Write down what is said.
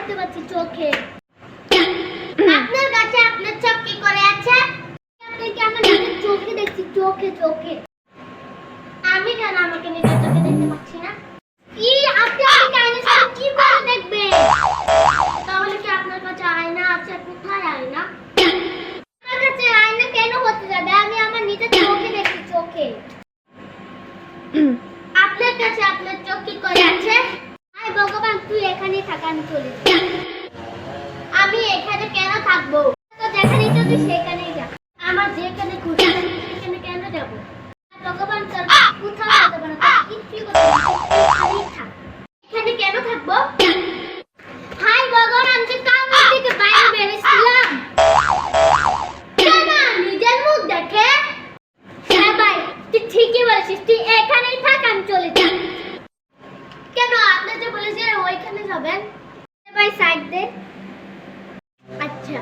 দেখতে পাচ্ছি চোখে। আপনার কাছে আপনার চোখ কি করে আছে? আপনি কি আমার নিজের চোখে দেখছি, চোখে চোখে। আমি কেন আমাকে নিজের চোখে দেখতে পাচ্ছি না? কি আপনি আমাকে আয়নার সামনে কি করে দেখবেন? তাহলে কি আপনার কাছে আয়না আছে? কোথায় আয়না? আমার কাছে আয়না কেন হতে যাবে? আমি আমার নিজের চোখে দেখছি, চোখে। আপনার কাছে আপনার চোখ কি করে আছে? হায় ভগবান, তুই এখানেই থাক, আমি চলে যাই। আমি এখানে কেন থাকবো? তো যেখানে ইচ্ছা তুই সেখানেই যা। আমার যেখানে খুশি আমি সেখানে কেন যাব? ভগবান তোর কোথাও যেতে পারে না, কিচ্ছুই করতে পারে না, এখানেই থাক। এখানে কেন থাকবো? হায় ভগবান, আমি তো কামড় থেকে বাইরে বেরিয়েছিলাম। না, নিজের মুখ দেখে। হ্যাঁ ভাই, তুই ঠিকই বলেছিস, তুই এখানেই থাক, আমি চলে যাই। কেন আপনি যে বলেছেন ওইখানে যাবেন? ভাই সাইড দে। আচ্ছা।